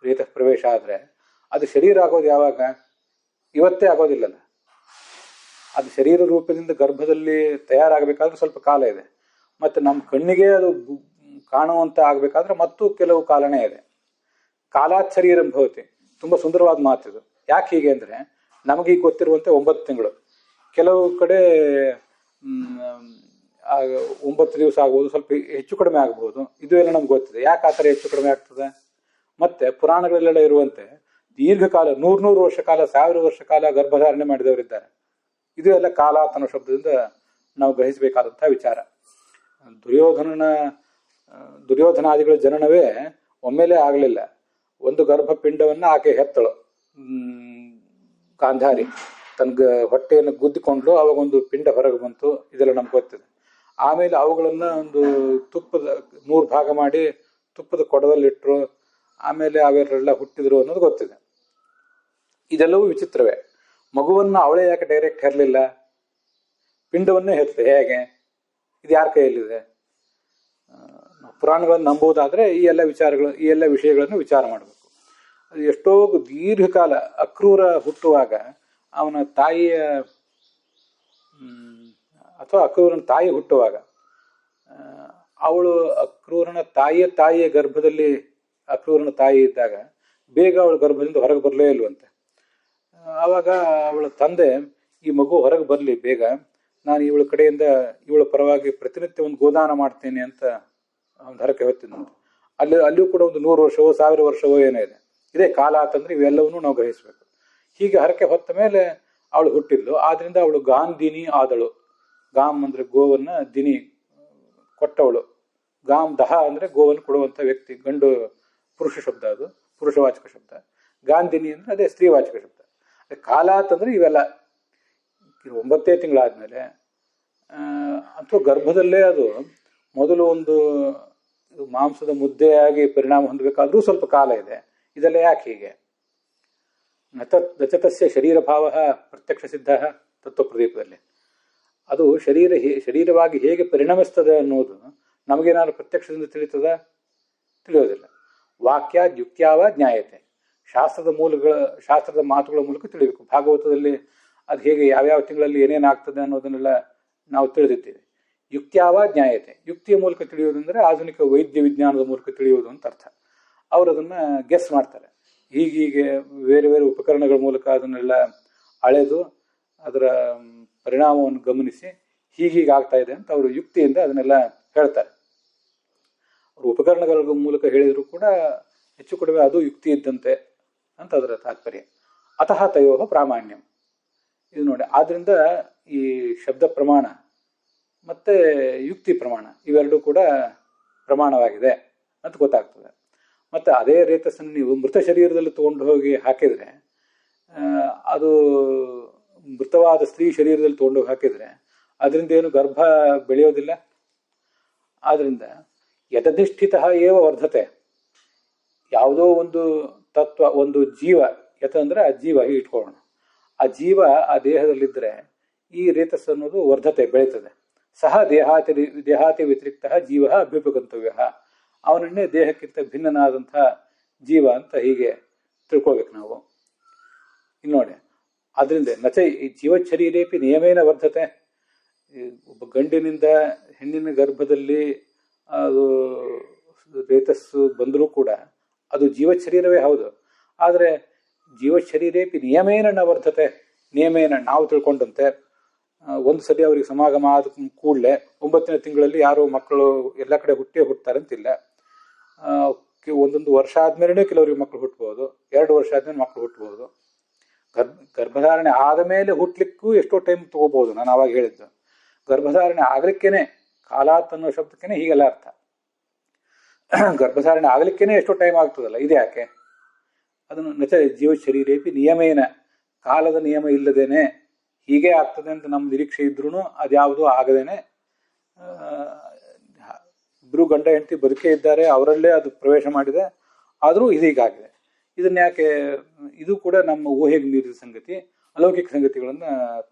ರೇತಃ ಪ್ರವೇಶ ಆದರೆ ಅದು ಶರೀರ ಆಗೋದು ಯಾವಾಗ? ಇವತ್ತೇ ಆಗೋದಿಲ್ಲಲ್ಲ. ಅದು ಶರೀರ ರೂಪದಿಂದ ಗರ್ಭದಲ್ಲಿ ತಯಾರಾಗಬೇಕಾದ್ರೆ ಸ್ವಲ್ಪ ಕಾಲ ಇದೆ. ಮತ್ತು ನಮ್ಮ ಕಣ್ಣಿಗೆ ಅದು ಕಾಣುವಂತ ಆಗಬೇಕಾದ್ರೆ ಮತ್ತೂ ಕೆಲವು ಕಾಲನೇ ಇದೆ. ಕಾಲಾತ್ ಶರೀರಂ ಭವತಿ, ತುಂಬ ಸುಂದರವಾದ ಮಾತಿದು. ಯಾಕೆ ಹೀಗೆ ಅಂದರೆ, ನಮಗೀಗ ಗೊತ್ತಿರುವಂತೆ 9 ತಿಂಗಳು, ಕೆಲವು ಕಡೆ 9 ದಿವಸ ಆಗ್ಬೋದು, ಸ್ವಲ್ಪ ಹೆಚ್ಚು ಕಡಿಮೆ ಆಗ್ಬೋದು. ಇದು ಎಲ್ಲ ನಮ್ಗೆ ಗೊತ್ತಿದೆ. ಯಾಕೆ ಆ ಥರ ಹೆಚ್ಚು ಕಡಿಮೆ ಆಗ್ತದೆ? ಮತ್ತೆ ಪುರಾಣಗಳಲ್ಲೆಲ್ಲ ಇರುವಂತೆ ದೀರ್ಘಕಾಲ 100 ವರ್ಷ ಕಾಲ, 1000 ವರ್ಷ ಕಾಲ ಗರ್ಭಧಾರಣೆ ಮಾಡಿದವರಿದ್ದಾರೆ. ಇದು ಎಲ್ಲ ಕಾಲಾತ್ ಅನ್ನೋ ಶಬ್ದದಿಂದ ನಾವು ಗ್ರಹಿಸಬೇಕಾದಂತಹ ವಿಚಾರ. ದುರ್ಯೋಧನಾದಿಗಳ ಜನನವೇ ಒಮ್ಮೆಲೇ ಆಗಲಿಲ್ಲ. ಒಂದು ಗರ್ಭಪಿಂಡವನ್ನು ಆಕೆ ಹೆತ್ತಳು. ಗಾಂಧಾರಿ ತನ್ನ ಹೊಟ್ಟೆಯನ್ನು ಗುದ್ದಿಕೊಂಡ್ಲು, ಅವಾಗ ಒಂದು ಪಿಂಡ ಹೊರಗೆ ಬಂತು. ಇದೆಲ್ಲ ನಮ್ಗೆ ಗೊತ್ತಿದೆ. ಆಮೇಲೆ ಅವುಗಳನ್ನು ಒಂದು 100 ಭಾಗ ಮಾಡಿ ತುಪ್ಪದ ಕೊಡದಲ್ಲಿಟ್ಟರು. ಆಮೇಲೆ ಅವೆಲ್ಲ ಹುಟ್ಟಿದ್ರು ಅನ್ನೋದು ಗೊತ್ತಿದೆ. ಇದೆಲ್ಲವೂ ವಿಚಿತ್ರವೇ. ಮಗುವನ್ನು ಅವಳೇ ಯಾಕೆ ಡೈರೆಕ್ಟ್ ಹೆರಲಿಲ್ಲ? ಪಿಂಡವನ್ನೇ ಹೆರ್ತದೆ ಹೇಗೆ? ಇದು ಯಾರ ಕೈಯಲ್ಲಿದೆ? ಪುರಾಣಗಳನ್ನು ನಂಬುವುದಾದ್ರೆ ಈ ಎಲ್ಲ ವಿಷಯಗಳನ್ನು ವಿಚಾರ ಮಾಡಬೇಕು. ಅದು ಎಷ್ಟೋ ದೀರ್ಘಕಾಲ ಅಕ್ರೂರ ಹುಟ್ಟುವಾಗ ಅವನ ತಾಯಿಯ ಅಥವಾ ಅಕ್ರೂರನ ತಾಯಿ ಹುಟ್ಟುವಾಗ ಅವಳು ಅಕ್ರೂರನ ತಾಯಿಯ ಗರ್ಭದಲ್ಲಿ ಅಕ್ರೂರನ ತಾಯಿ ಇದ್ದಾಗ ಬೇಗ ಅವಳ ಗರ್ಭದಿಂದ ಹೊರಗೆ ಬರಲೇ ಇಲ್ವಂತೆ. ಆವಾಗ ಅವಳ ತಂದೆ, ಈ ಮಗು ಹೊರಗೆ ಬರಲಿ ಬೇಗ, ನಾನು ಇವಳ ಕಡೆಯಿಂದ ಇವಳ ಪರವಾಗಿ ಪ್ರತಿನಿತ್ಯ ಒಂದು ಗೋದಾನ ಮಾಡ್ತೇನೆ ಅಂತ ಒಂದು ಹರಕೆ ಹೊತ್ತಿದ್ದಂತೆ. ಅಲ್ಲಿಯೂ ಕೂಡ ಒಂದು 100 ವರ್ಷವೋ 1000 ವರ್ಷವೋ ಏನೋ ಇದೆ. ಇದೇ ಕಾಲ ಅಂತಂದ್ರೆ ಇವೆಲ್ಲವನ್ನೂ ನಾವು ಗ್ರಹಿಸಬೇಕು. ಹೀಗೆ ಹರಕೆ ಹೊತ್ತ ಮೇಲೆ ಅವಳು ಹುಟ್ಟಿದ್ಲು. ಆದ್ರಿಂದ ಅವಳು ಗಾಂಧಿನಿ ಆದಳು. ಗಾಮ್ ಅಂದ್ರೆ ಗೋವನ್ನ, ದಿನಿ ಕೊಟ್ಟವಳು. ಗಾಮ್ ದಹ ಅಂದ್ರೆ ಗೋವನ್ನು ಕೊಡುವಂತ ವ್ಯಕ್ತಿ, ಗಂಡು ಪುರುಷ ಶಬ್ದ, ಅದು ಪುರುಷವಾಚಕ ಶಬ್ದ. ಗಾಂಧಿನಿ ಅಂದ್ರೆ ಅದೇ ಸ್ತ್ರೀವಾಚಕ ಶಬ್ದ. ಕಾಲಾತ್ ಅಂದ್ರೆ ಇವೆಲ್ಲ 9 ತಿಂಗಳಾದ್ಮೇಲೆ ಅಥವಾ ಗರ್ಭದಲ್ಲೇ ಅದು ಮೊದಲು ಒಂದು ಮಾಂಸದ ಮುದ್ದೆಯಾಗಿ ಪರಿಣಾಮ ಹೊಂದಬೇಕಾದ್ರೂ ಸ್ವಲ್ಪ ಕಾಲ ಇದೆ. ಇದೆಲ್ಲ ಯಾಕೆ ಹೀಗೆ? ನಚತಸ್ಯ ಶರೀರ ಭಾವ ಪ್ರತ್ಯಕ್ಷ ಸಿದ್ಧ ತತ್ವಪ್ರದೀಪದಲ್ಲಿ. ಅದು ಶರೀರವಾಗಿ ಹೇಗೆ ಪರಿಣಮಿಸ್ತದೆ ಅನ್ನೋದು ನಮಗೇನಾದ್ರು ಪ್ರತ್ಯಕ್ಷದಿಂದ ತಿಳಿಯೋದಿಲ್ಲ. ವಾಕ್ಯ ಯುಕ್ತ್ಯಾವ ಜ್ಞಾಯತೆ, ಶಾಸ್ತ್ರದ ಮಾತುಗಳ ಮೂಲಕ ತಿಳಿಬೇಕು. ಭಾಗವತದಲ್ಲಿ ಅದು ಹೇಗೆ ಯಾವ್ಯಾವ ತಿಂಗಳಲ್ಲಿ ಏನೇನಾಗ್ತದೆ ಅನ್ನೋದನ್ನೆಲ್ಲ ನಾವು ತಿಳಿದಿದ್ದೇವೆ. ಯುಕ್ತ್ಯಾವ ಜ್ಞಾಯತೆ, ಯುಕ್ತಿಯ ಮೂಲಕ ತಿಳಿಯೋದಂದ್ರೆ ಆಧುನಿಕ ವೈದ್ಯ ವಿಜ್ಞಾನದ ಮೂಲಕ ತಿಳಿಯೋದು ಅಂತ ಅರ್ಥ. ಅವರು ಅದನ್ನ ಗೆಸ್ ಮಾಡ್ತಾರೆ. ಹೀಗೆ ಬೇರೆ ಬೇರೆ ಉಪಕರಣಗಳ ಮೂಲಕ ಅದನ್ನೆಲ್ಲ ಅಳೆದು ಅದರ ಪರಿಣಾಮವನ್ನು ಗಮನಿಸಿ ಹೀಗೆ ಆಗ್ತಾ ಇದೆ ಅಂತ ಅವರು ಯುಕ್ತಿಯಿಂದ ಅದನ್ನೆಲ್ಲ ಹೇಳ್ತಾರೆ. ಅವರು ಉಪಕರಣಗಳ ಮೂಲಕ ಹೇಳಿದ್ರು ಕೂಡ ಹೆಚ್ಚು ಕಡಿಮೆ ಅದು ಯುಕ್ತಿ ಇದ್ದಂತೆ ಅಂತ ಅದರ ತಾತ್ಪರ್ಯ. ಅತಃ ತಯೋ ಪ್ರಾಮಾಣ್ಯಂ. ಇದು ನೋಡಿ, ಆದ್ರಿಂದ ಈ ಶಬ್ದ ಪ್ರಮಾಣ ಮತ್ತೆ ಯುಕ್ತಿ ಪ್ರಮಾಣ ಇವೆರಡೂ ಕೂಡ ಪ್ರಮಾಣವಾಗಿದೆ ಅಂತ ಗೊತ್ತಾಗ್ತದೆ. ಮತ್ತೆ ಅದೇ ರೇತಸ್ಸನ್ನು ನೀವು ಮೃತ ಶರೀರದಲ್ಲಿ ತಗೊಂಡು ಹೋಗಿ ಹಾಕಿದ್ರೆ, ಅದು ಮೃತವಾದ ಸ್ತ್ರೀ ಶರೀರದಲ್ಲಿ ತಗೊಂಡು ಹೋಗಿ ಹಾಕಿದ್ರೆ ಅದರಿಂದ ಏನು ಗರ್ಭ ಬೆಳೆಯೋದಿಲ್ಲ. ಆದ್ರಿಂದ ಯಥಧಿಷ್ಠಿತ ಏವ ವರ್ಧತೆ. ಯಾವುದೋ ಒಂದು ತತ್ವ, ಒಂದು ಜೀವ, ಯಥ ಅಂದ್ರೆ ಆ ಜೀವ ಇಟ್ಕೊಳ್ಳೋಣ, ಆ ಜೀವ ಆ ದೇಹದಲ್ಲಿದ್ದರೆ ಈ ರೇತಸ್ ಅನ್ನೋದು ವರ್ಧತೆ ಬೆಳೀತದೆ. ಸಹ ದೇಹಾತಿ ವ್ಯತಿರಿಕ್ತ ಜೀವ ಅಭ್ಯುಪಗಂತವ್ಯ. ಅವನನ್ನೇ ದೇಹಕ್ಕಿಂತ ಭಿನ್ನನಾದಂತಹ ಜೀವ ಅಂತ ಹೀಗೆ ತಿಳ್ಕೊಳ್ಬೇಕು ನಾವು. ಇಲ್ಲಿ ನೋಡಿ, ಆದ್ರಿಂದ ನಚ ಈ ಜೀವಶರೀರೇಪಿ ನಿಯಮೇನ ವರ್ಧತೆ. ಒಬ್ಬ ಗಂಡಿನಿಂದ ಹೆಣ್ಣಿನ ಗರ್ಭದಲ್ಲಿ ಅದು ರೇತಸ್ಸು ಬಂದರೂ ಕೂಡ ಅದು ಜೀವಶರೀರವೇ ಹೌದು. ಆದರೆ ಜೀವಶರೀರೇಪಿ ನಿಯಮೇನ ನ ವರ್ಧತೆ. ನಿಯಮೇನ ನಾವು ತಿಳ್ಕೊಂಡಂತೆ ಒಂದು ಸರಿ ಅವರಿಗೆ ಸಮಾಗಮ ಆದ ಕೂಡಲೇ 9ನೇ ತಿಂಗಳಲ್ಲಿ ಯಾರೋ ಮಕ್ಕಳು ಎಲ್ಲ ಕಡೆ ಹುಟ್ಟಾರಂತಿಲ್ಲ. ಒಂದೊಂದು ವರ್ಷ ಆದ್ಮೇಲೆ ಕೆಲವರಿಗೆ ಮಕ್ಕಳು ಹುಟ್ಟಬಹುದು, 2 ವರ್ಷ ಆದ್ಮೇಲೆ ಮಕ್ಕಳು ಹುಟ್ಟಬಹುದು. ಗರ್ಭಧಾರಣೆ ಆದ ಮೇಲೆ ಹುಟ್ಲಿಕ್ಕೂ ಎಷ್ಟೋ ಟೈಮ್ ತಗೋಬಹುದು. ನಾನು ಅವಾಗ ಹೇಳಿದ್ದು ಗರ್ಭಧಾರಣೆ ಆಗ್ಲಿಕ್ಕೇನೆ, ಕಾಲಾತ್ ಅನ್ನೋ ಶಬ್ದಕ್ಕೇನೆ ಹೀಗೆಲ್ಲ ಅರ್ಥ. ಗರ್ಭಧಾರಣೆ ಆಗ್ಲಿಕ್ಕೇನೆ ಎಷ್ಟೋ ಟೈಮ್ ಆಗ್ತದಲ್ಲ, ಇದು ಯಾಕೆ? ಅದನ್ನು ನಚ ಜೀವ ಶರೀರೇಪಿ ನಿಯಮೇನ, ಕಾಲದ ನಿಯಮ ಇಲ್ಲದೇನೆ ಹೀಗೆ ಆಗ್ತದೆ ಅಂತ ನಮ್ಮ ನಿರೀಕ್ಷೆ ಇದ್ರೂ ಅದ್ಯಾವುದೂ ಆಗದೇನೆ ಇಬ್ಬರು ಗಂಡ ಹೆಂಡತಿ ಬದುಕೇ ಇದ್ದಾರೆ, ಅವರಲ್ಲೇ ಅದು ಪ್ರವೇಶ ಮಾಡಿದೆ, ಆದರೂ ಇದೀಗಾಗಿದೆ. ಇದನ್ನ ಯಾಕೆ, ಇದು ಕೂಡ ನಮ್ಮ ಊಹೆಗೆ ಮೀರಿದ ಸಂಗತಿ, ಅಲೌಕಿಕ ಸಂಗತಿಗಳನ್ನ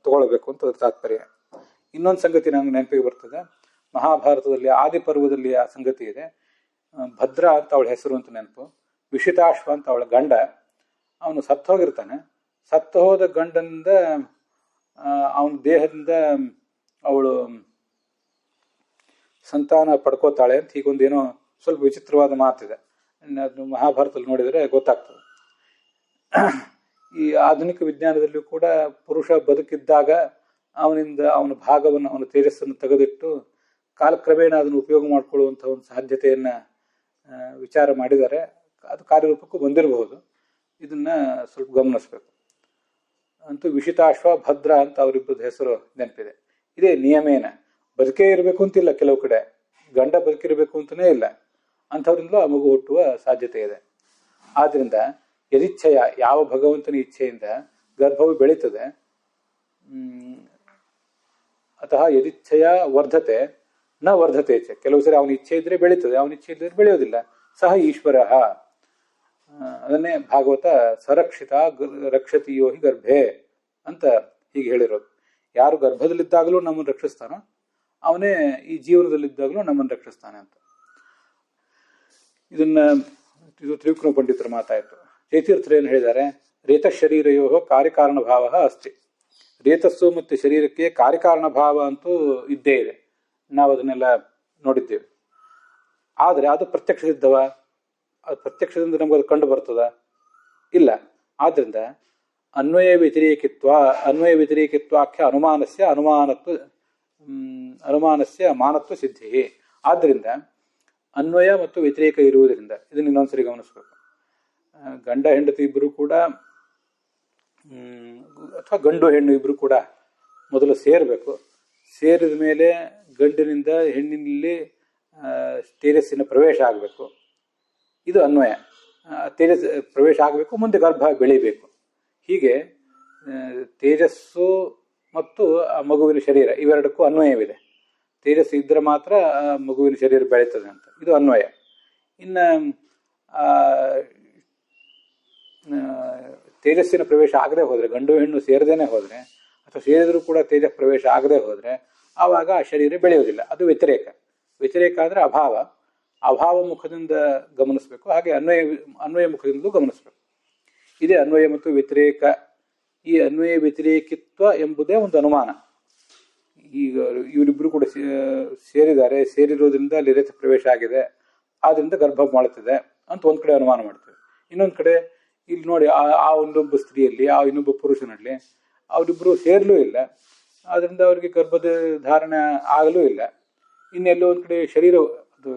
ತಗೊಳ್ಬೇಕು ಅಂತ ತಾತ್ಪರ್ಯ. ಇನ್ನೊಂದು ಸಂಗತಿ ನಂಗೆ ನೆನಪಿಗೆ ಬರ್ತದೆ, ಮಹಾಭಾರತದಲ್ಲಿ ಆದಿ ಪರ್ವದಲ್ಲಿ ಆ ಸಂಗತಿ ಇದೆ. ಭದ್ರ ಅಂತ ಅವಳ ಹೆಸರು ಅಂತ ನೆನಪು. ವಿಷಿತಾಶ್ವ ಅಂತ ಅವಳ ಗಂಡ, ಅವನು ಸತ್ತು ಹೋಗಿರ್ತಾನೆ. ಸತ್ತು ಹೋದ ಗಂಡನಿಂದ ಅವನ ದೇಹದಿಂದ ಅವಳು ಸಂತಾನ ಪಡ್ಕೋತಾಳೆ ಅಂತ ಹೀಗೊಂದೇನೋ ಸ್ವಲ್ಪ ವಿಚಿತ್ರವಾದ ಮಾತಿದೆ. ಅದು ಮಹಾಭಾರತದಲ್ಲಿ ನೋಡಿದರೆ ಗೊತ್ತಾಗ್ತದೆ. ಈ ಆಧುನಿಕ ವಿಜ್ಞಾನದಲ್ಲಿಯೂ ಕೂಡ ಪುರುಷ ಬದುಕಿದ್ದಾಗ ಅವನ ಭಾಗವನ್ನು, ಅವನ ತೇಜಸ್ಸನ್ನು ತೆಗೆದಿಟ್ಟು ಕಾಲಕ್ರಮೇಣ ಅದನ್ನು ಉಪಯೋಗ ಮಾಡಿಕೊಳ್ಳುವಂಥ ಒಂದು ಸಾಧ್ಯತೆಯನ್ನು ವಿಚಾರ ಮಾಡಿದ್ದಾರೆ. ಅದು ಕಾರ್ಯರೂಪಕ್ಕೂ ಬಂದಿರಬಹುದು. ಇದನ್ನ ಸ್ವಲ್ಪ ಗಮನಿಸ್ಬೇಕು. ಅಂತೂ ವಿಷಿತಾಶ್ವ ಭದ್ರ ಅಂತ ಅವರಿಬ್ಬರದ ಹೆಸರು ನೆನಪಿದೆ. ಇದೇ ನಿಯಮೇನ. ಬದುಕೇ ಇರಬೇಕು ಅಂತಿಲ್ಲ, ಕೆಲವು ಕಡೆ ಗಂಡ ಬದುಕಿರಬೇಕು ಅಂತಲೇ ಇಲ್ಲ, ಅಂಥವ್ರಿಂದಲೂ ಆ ಮಗು ಹುಟ್ಟುವ ಸಾಧ್ಯತೆ ಇದೆ. ಆದ್ರಿಂದ ಯದಿಚ್ಛೆಯ, ಯಾವ ಭಗವಂತನ ಇಚ್ಛೆಯಿಂದ ಗರ್ಭವು ಬೆಳೀತದೆ. ಅತಃ ಯದಿಚ್ಛೆಯ ವರ್ಧತೆ ನ ವರ್ಧತೆ ಚ. ಕೆಲವು ಸರಿ ಅವನ ಇಚ್ಛೆ ಇದ್ರೆ ಬೆಳೀತದೆ, ಅವನ ಇಚ್ಛೆ ಇದ್ರೆ ಬೆಳೆಯೋದಿಲ್ಲ. ಸಹ ಈಶ್ವರ. ಅದನ್ನೇ ಭಾಗವತ ಸರಕ್ಷಿತ ರಕ್ಷತಿಯೋ ಹಿ ಗರ್ಭೆ ಅಂತ ಹೀಗೆ ಹೇಳಿರೋದು. ಯಾರು ಗರ್ಭದಲ್ಲಿದ್ದಾಗಲೂ ನಮ್ಮನ್ನು ರಕ್ಷಿಸ್ತಾನೋ ಅವನೇ ಈ ಜೀವನದಲ್ಲಿದ್ದಾಗಲೂ ನಮ್ಮನ್ನು ರಕ್ಷಿಸ್ತಾನೆ ಅಂತ. ಇದು ತ್ರಿವಿಕ್ರಮ ಪಂಡಿತರ ಮಾತಾಯಿತು. ಚೈತೀರ್ಥರು ಏನು ಹೇಳಿದ್ದಾರೆ, ರೇತಃ ಶರೀರಯೋ ಕಾರ್ಯಕಾರಣ ಭಾವ ಅಸ್ತಿ. ರೇತಸ್ಸು ಮತ್ತು ಶರೀರಕ್ಕೆ ಕಾರ್ಯಕಾರಣ ಭಾವ ಅಂತೂ ಇದ್ದೇ ಇದೆ, ನಾವು ಅದನ್ನೆಲ್ಲ ನೋಡಿದ್ದೇವೆ. ಆದರೆ ಅದು ಪ್ರತ್ಯಕ್ಷ ಸಿದ್ಧವ? ಅದು ಪ್ರತ್ಯಕ್ಷದಿಂದ ನಮಗದು ಅದು ಕಂಡು ಬರ್ತದ? ಇಲ್ಲ. ಆದ್ರಿಂದ ಅನ್ವಯ ವ್ಯತಿರೇಕಿತ್ವಾಖ್ಯ ಅನುಮಾನಸ್ಯ ಮಾನತ್ವ ಸಿದ್ಧಿ. ಆದ್ದರಿಂದ ಅನ್ವಯ ಮತ್ತು ವ್ಯತಿರೇಕ ಇರುವುದರಿಂದ ಇದನ್ನ ಇನ್ನೊಂದ್ಸರಿ ಗಮನಿಸ್ಬೇಕು. ಗಂಡ ಹೆಂಡತಿ ಇಬ್ಬರು ಕೂಡ ಅಥವಾ ಗಂಡು ಹೆಣ್ಣು ಇಬ್ಬರು ಕೂಡ ಮೊದಲು ಸೇರಬೇಕು. ಸೇರಿದ ಮೇಲೆ ಗಂಡಿನಿಂದ ಹೆಣ್ಣಿನಲ್ಲಿ ತೇಜಸ್ಸಿನ ಪ್ರವೇಶ ಆಗಬೇಕು. ಇದು ಅನ್ವಯ. ತೇಜಸ್ ಪ್ರವೇಶ ಆಗಬೇಕು, ಮುಂದೆ ಗರ್ಭ ಬೆಳಿಬೇಕು. ಹೀಗೆ ತೇಜಸ್ಸು ಮತ್ತು ಆ ಮಗುವಿನ ಶರೀರ ಇವೆರಡಕ್ಕೂ ಅನ್ವಯವಿದೆ. ತೇಜಸ್ಸು ಇದ್ದರೆ ಮಾತ್ರ ಆ ಮಗುವಿನ ಶರೀರ ಬೆಳೀತದೆ ಅಂತ, ಇದು ಅನ್ವಯ. ಇನ್ನು ತೇಜಸ್ಸಿನ ಪ್ರವೇಶ ಆಗದೆ ಹೋದರೆ, ಗಂಡು ಹೆಣ್ಣು ಸೇರದೇನೆ ಹೋದರೆ ಅಥವಾ ಸೇರಿದರೂ ಕೂಡ ತೇಜಸ್ ಪ್ರವೇಶ ಆಗದೆ ಹೋದರೆ ಆವಾಗ ಆ ಶರೀರ ಬೆಳೆಯೋದಿಲ್ಲ. ಅದು ವ್ಯತಿರೇಕ. ವ್ಯತಿರೇಕ ಅಂದರೆ ಅಭಾವ ಮುಖದಿಂದ ಗಮನಿಸಬೇಕು, ಹಾಗೆ ಅನ್ವಯ ಮುಖದಿಂದಲೂ ಗಮನಿಸಬೇಕು. ಇದೇ ಅನ್ವಯ ಮತ್ತು ವ್ಯತಿರೇಕ. ಈ ಅನ್ವಯ ವ್ಯತಿರೇಕಿತ್ವ ಎಂಬುದೇ ಒಂದು ಅನುಮಾನ. ಈಗ ಇವರಿಬ್ಬರು ಕೂಡ ಸೇರಿದ್ದಾರೆ, ಸೇರಿರೋದ್ರಿಂದ ಅಲ್ಲಿ ರೇತ ಪ್ರವೇಶ ಆಗಿದೆ, ಆದ್ರಿಂದ ಗರ್ಭ ಮಾಡುತ್ತಿದೆ ಅಂತ ಒಂದ್ ಕಡೆ ಅನುಮಾನ ಮಾಡ್ತೇವೆ. ಇನ್ನೊಂದು ಕಡೆ ಇಲ್ಲಿ ನೋಡಿ, ಆ ಇನ್ನೊಬ್ಬ ಸ್ತ್ರೀಯಲ್ಲಿ, ಆ ಇನ್ನೊಬ್ಬ ಪುರುಷನಲ್ಲಿ ಅವರಿಬ್ಬರು ಸೇರ್ಲೂ ಇಲ್ಲ, ಆದ್ರಿಂದ ಅವರಿಗೆ ಗರ್ಭದ ಧಾರಣೆ ಆಗಲೂ ಇಲ್ಲ. ಇನ್ನೆಲ್ಲೋ ಒಂದು ಕಡೆ ಶರೀರ, ಅದು